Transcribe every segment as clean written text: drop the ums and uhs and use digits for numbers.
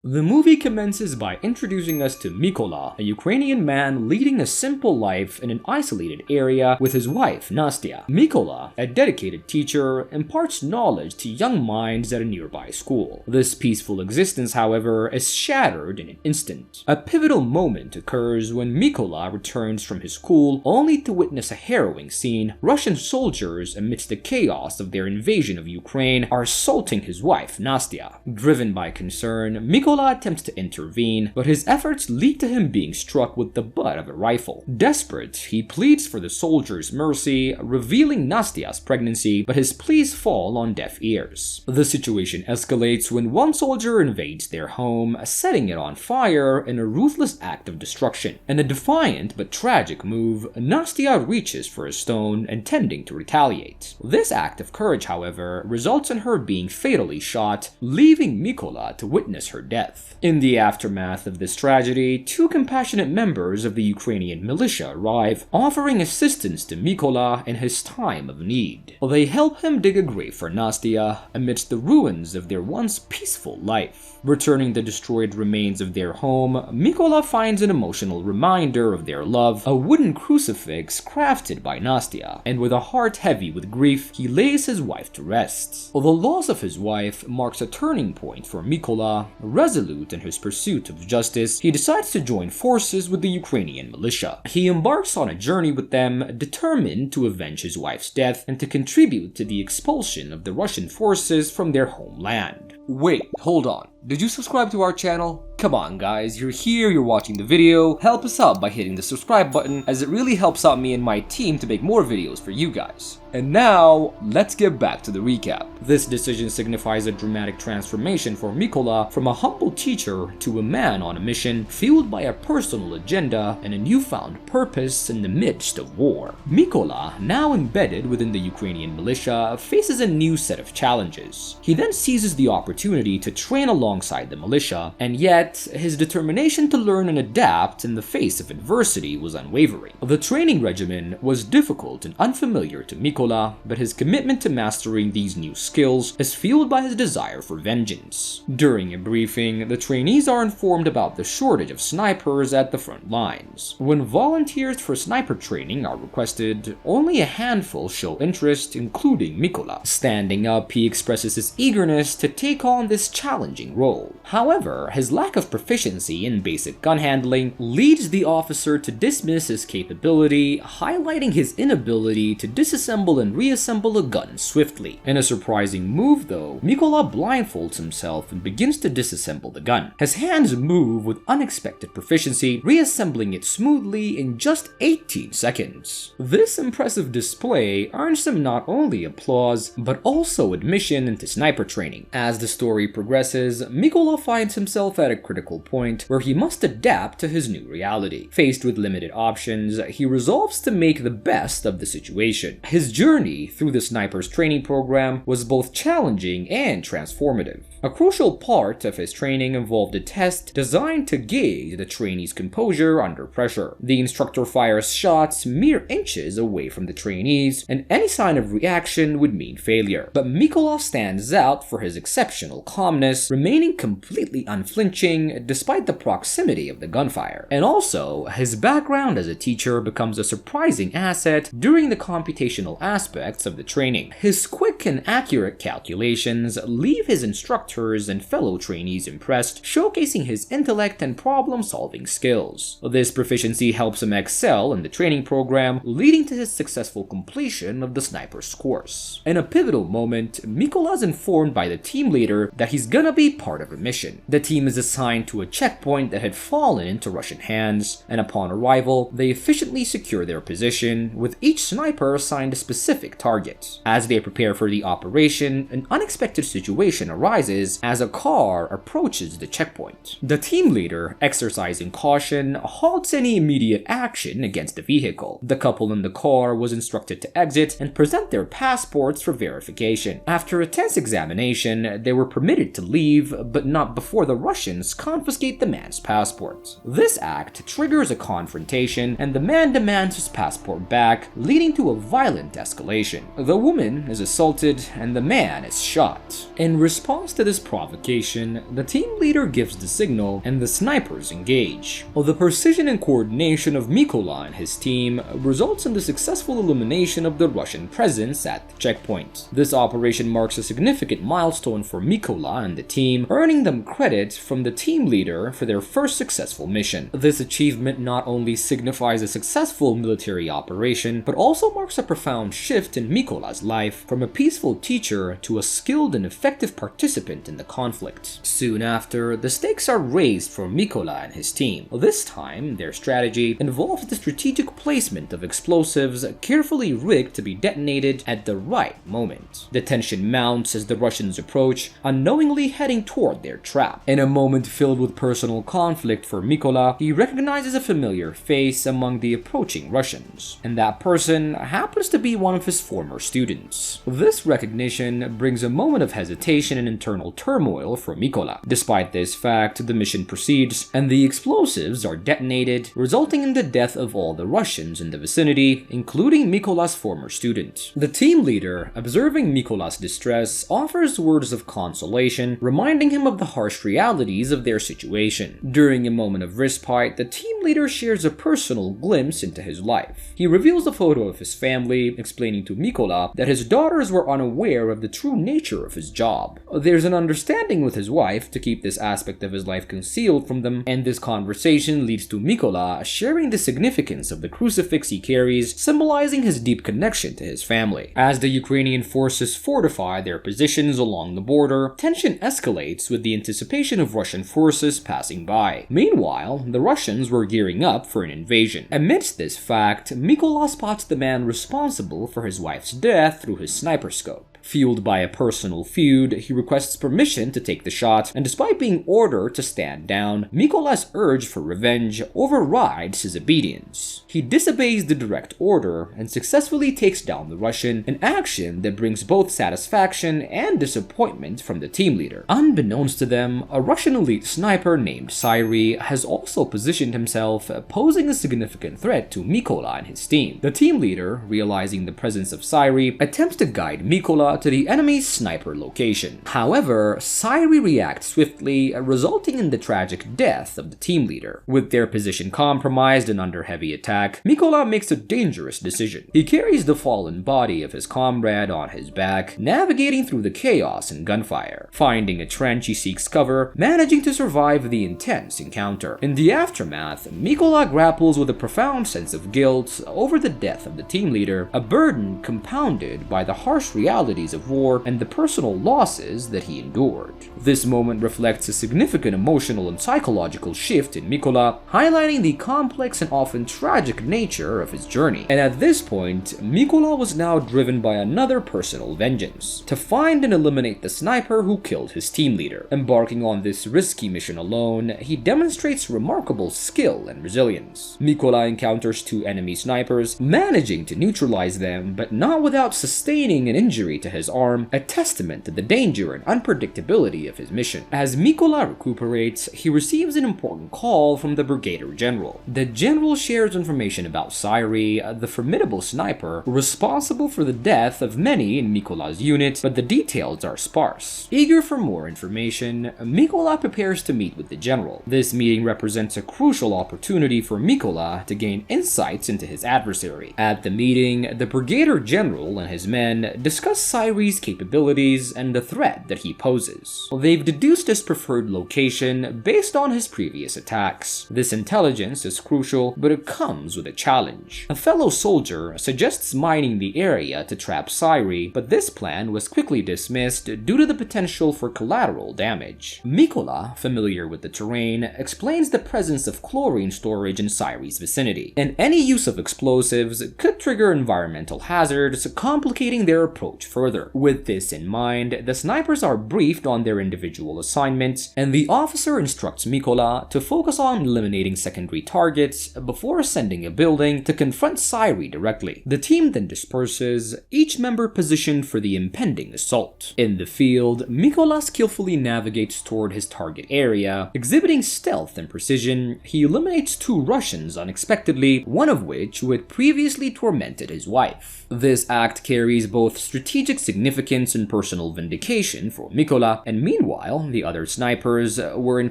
The movie commences by introducing us to Mykola, a Ukrainian man leading a simple life in an isolated area with his wife, Nastya. Mykola, a dedicated teacher, imparts knowledge to young minds at a nearby school. This peaceful existence, however, is shattered in an instant. A pivotal moment occurs when Mykola returns from his school only to witness a harrowing scene. Russian soldiers, amidst the chaos of their invasion of Ukraine, are assaulting his wife, Nastya. Driven by concern, Mykola attempts to intervene, but his efforts lead to him being struck with the butt of a rifle. Desperate, he pleads for the soldiers' mercy, revealing Nastya's pregnancy, but his pleas fall on deaf ears. The situation escalates when one soldier invades their home, setting it on fire in a ruthless act of destruction. In a defiant but tragic move, Nastya reaches for a stone, intending to retaliate. This act of courage, however, results in her being fatally shot, leaving Mykola to witness her death. In the aftermath of this tragedy, two compassionate members of the Ukrainian militia arrive, offering assistance to Mykola in his time of need. They help him dig a grave for Nastya amidst the ruins of their once peaceful life. Returning the destroyed remains of their home, Mykola finds an emotional reminder of their love, a wooden crucifix crafted by Nastya, and with a heart heavy with grief, he lays his wife to rest. The loss of his wife marks a turning point for Mykola. Resolute in his pursuit of justice, he decides to join forces with the Ukrainian militia. He embarks on a journey with them, determined to avenge his wife's death and to contribute to the expulsion of the Russian forces from their homeland. Wait, hold on. Did you subscribe to our channel? Come on guys, you're here, you're watching the video, help us out by hitting the subscribe button as it really helps out me and my team to make more videos for you guys. And now, let's get back to the recap. This decision signifies a dramatic transformation for Mykola from a humble teacher to a man on a mission fueled by a personal agenda and a newfound purpose in the midst of war. Mykola, now embedded within the Ukrainian militia, faces a new set of challenges. He then seizes the opportunity to train alongside the militia, and yet his determination to learn and adapt in the face of adversity was unwavering. The training regimen was difficult and unfamiliar to Mykola, but his commitment to mastering these new skills is fueled by his desire for vengeance. During a briefing, the trainees are informed about the shortage of snipers at the front lines. When volunteers for sniper training are requested, only a handful show interest, including Mykola. Standing up, he expresses his eagerness to take on this challenging role. However, his lack of proficiency in basic gun handling leads the officer to dismiss his capability, highlighting his inability to disassemble and reassemble a gun swiftly. In a surprising move though, Mykola blindfolds himself and begins to disassemble the gun. His hands move with unexpected proficiency, reassembling it smoothly in just 18 seconds. This impressive display earns him not only applause, but also admission into sniper training. As the story progresses, Mykola finds himself at a critical point where he must adapt to his new reality. Faced with limited options, he resolves to make the best of the situation. His journey through the sniper's training program was both challenging and transformative. A crucial part of his training involved a test designed to gauge the trainee's composure under pressure. The instructor fires shots mere inches away from the trainees, and any sign of reaction would mean failure. But Mykola stands out for his exceptional calmness, remaining completely unflinching despite the proximity of the gunfire. And also, his background as a teacher becomes a surprising asset during the computational aspects of the training. His quick and accurate calculations leave his instructors and fellow trainees impressed, showcasing his intellect and problem-solving skills. This proficiency helps him excel in the training program, leading to his successful completion of the sniper's course. In a pivotal moment, Mykola is informed by the team leader that he's gonna be part of a mission. The team is assigned to a checkpoint that had fallen into Russian hands, and upon arrival, they efficiently secure their position, with each sniper assigned a specific target. As they prepare for the operation, an unexpected situation arises as a car approaches the checkpoint. The team leader, exercising caution, halts any immediate action against the vehicle. The couple in the car was instructed to exit and present their passports for verification. After a tense examination, they were permitted to leave, but not before the Russians confiscate the man's passport. This act triggers a confrontation, and the man demands his passport back, leading to a violent escalation. The woman is assaulted, and the man is shot. In response to the this provocation, the team leader gives the signal and the snipers engage. The precision and coordination of Mykola and his team results in the successful elimination of the Russian presence at the checkpoint. This operation marks a significant milestone for Mykola and the team, earning them credit from the team leader for their first successful mission. This achievement not only signifies a successful military operation, but also marks a profound shift in Mykola's life from a peaceful teacher to a skilled and effective participant in the conflict. Soon after, the stakes are raised for Mykola and his team. This time, their strategy involves the strategic placement of explosives carefully rigged to be detonated at the right moment. The tension mounts as the Russians approach, unknowingly heading toward their trap. In a moment filled with personal conflict for Mykola, he recognizes a familiar face among the approaching Russians, and that person happens to be one of his former students. This recognition brings a moment of hesitation and internal turmoil for Mykola. Despite this fact, the mission proceeds, and the explosives are detonated, resulting in the death of all the Russians in the vicinity, including Mykola's former student. The team leader, observing Mykola's distress, offers words of consolation, reminding him of the harsh realities of their situation. During a moment of respite, the team leader shares a personal glimpse into his life. He reveals a photo of his family, explaining to Mykola that his daughters were unaware of the true nature of his job. There's an understanding with his wife to keep this aspect of his life concealed from them, and this conversation leads to Mykola sharing the significance of the crucifix he carries, symbolizing his deep connection to his family. As the Ukrainian forces fortify their positions along the border, tension escalates with the anticipation of Russian forces passing by. Meanwhile, the Russians were gearing up for an invasion. Amidst this fact, Mykola spots the man responsible for his wife's death through his sniper scope. Fueled by a personal feud, he requests permission to take the shot, and despite being ordered to stand down, Mykola's urge for revenge overrides his obedience. He disobeys the direct order and successfully takes down the Russian, an action that brings both satisfaction and disappointment from the team leader. Unbeknownst to them, a Russian elite sniper named Syri has also positioned himself, posing a significant threat to Mykola and his team. The team leader, realizing the presence of Syri, attempts to guide Mykola to the enemy's sniper location. However, Syri reacts swiftly, resulting in the tragic death of the team leader. With their position compromised and under heavy attack, Mykola makes a dangerous decision. He carries the fallen body of his comrade on his back, navigating through the chaos and gunfire. Finding a trench, he seeks cover, managing to survive the intense encounter. In the aftermath, Mykola grapples with a profound sense of guilt over the death of the team leader, a burden compounded by the harsh realities of war and the personal losses that he endured. This moment reflects a significant emotional and psychological shift in Mykola, highlighting the complex and often tragic nature of his journey. And at this point, Mykola was now driven by another personal vengeance, to find and eliminate the sniper who killed his team leader. Embarking on this risky mission alone, he demonstrates remarkable skill and resilience. Mykola encounters two enemy snipers, managing to neutralize them, but not without sustaining an injury to his arm, a testament to the danger and unpredictability of his mission. As Mykola recuperates, he receives an important call from the Brigadier General. The general shares information about Syri, the formidable sniper, responsible for the death of many in Mykola's unit, but the details are sparse. Eager for more information, Mykola prepares to meet with the general. This meeting represents a crucial opportunity for Mykola to gain insights into his adversary. At the meeting, the Brigadier General and his men discuss Syri's capabilities and the threat that he poses. They've deduced his preferred location based on his previous attacks. This intelligence is crucial, but it comes with a challenge. A fellow soldier suggests mining the area to trap Syri, but this plan was quickly dismissed due to the potential for collateral damage. Mykola, familiar with the terrain, explains the presence of chlorine storage in Syri's vicinity, and any use of explosives could trigger environmental hazards, complicating their approach further. With this in mind, the snipers are briefed on their individual assignments, and the officer instructs Mykola to focus on eliminating secondary targets before ascending a building to confront Syri directly. The team then disperses, each member positioned for the impending assault. In the field, Mykola skillfully navigates toward his target area. Exhibiting stealth and precision, he eliminates two Russians unexpectedly, one of which had previously tormented his wife. This act carries both strategic strategic significance and personal vindication for Mikola, and meanwhile, the other snipers were in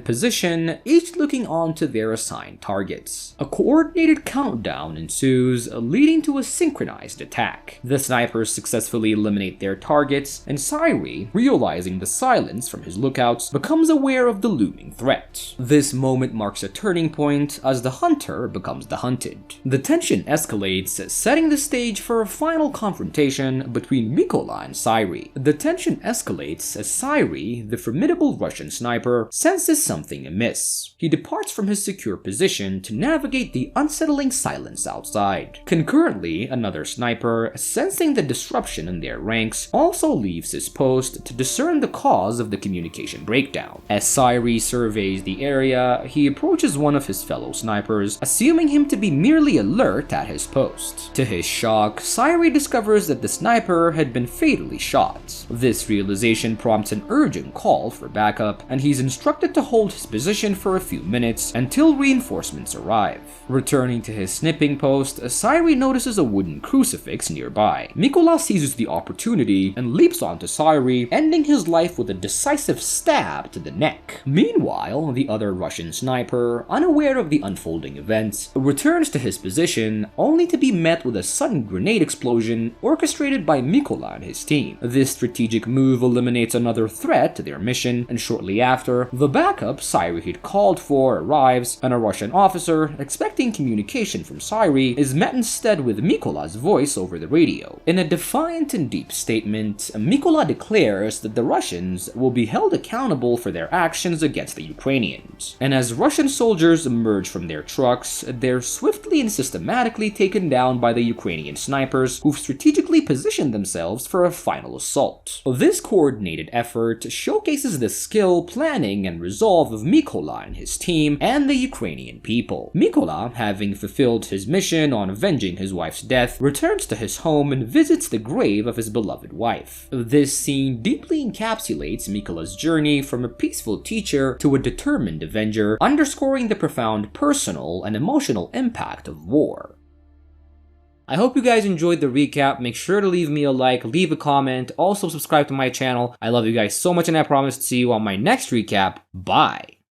position, each looking on to their assigned targets. A coordinated countdown ensues, leading to a synchronized attack. The snipers successfully eliminate their targets, and Sairi, realizing the silence from his lookouts, becomes aware of the looming threat. This moment marks a turning point as the hunter becomes the hunted. The tension escalates, setting the stage for a final confrontation between Mikola and Sairi. The tension escalates as Sairi, the formidable Russian sniper, senses something amiss. He departs from his secure position to navigate the unsettling silence outside. Concurrently, another sniper, sensing the disruption in their ranks, also leaves his post to discern the cause of the communication breakdown. As Sairi surveys the area, he approaches one of his fellow snipers, assuming him to be merely alert at his post. To his shock, Sairi discovers that the sniper had been fatally shot. This realization prompts an urgent call for backup, and he's instructed to hold his position for a few minutes until reinforcements arrive. Returning to his snipping post, Sairi notices a wooden crucifix nearby. Mikola seizes the opportunity and leaps onto Sairi, ending his life with a decisive stab to the neck. Meanwhile, the other Russian sniper, unaware of the unfolding events, returns to his position only to be met with a sudden grenade explosion orchestrated by Mikola and his team. This strategic move eliminates another threat to their mission, and shortly after, the backup Sairi had called for arrives, and a Russian officer, expecting communication from Sairi, is met instead with Mikola's voice over the radio. In a defiant and deep statement, Mikola declares that the Russians will be held accountable for their actions against the Ukrainians. And as Russian soldiers emerge from their trucks, they're swiftly and systematically taken down by the Ukrainian snipers who've strategically positioned themselves for a final assault. This coordinated effort showcases the skill, planning, and resolve of Mikola and his team and the Ukrainian people. Mikola, having fulfilled his mission on avenging his wife's death, returns to his home and visits the grave of his beloved wife. This scene deeply encapsulates Mikola's journey from a peaceful teacher to a determined avenger, underscoring the profound personal and emotional impact of war. I hope you guys enjoyed the recap. Make sure to leave me a like, leave a comment, also subscribe to my channel. I love you guys so much, and I promise to see you on my next recap. Bye!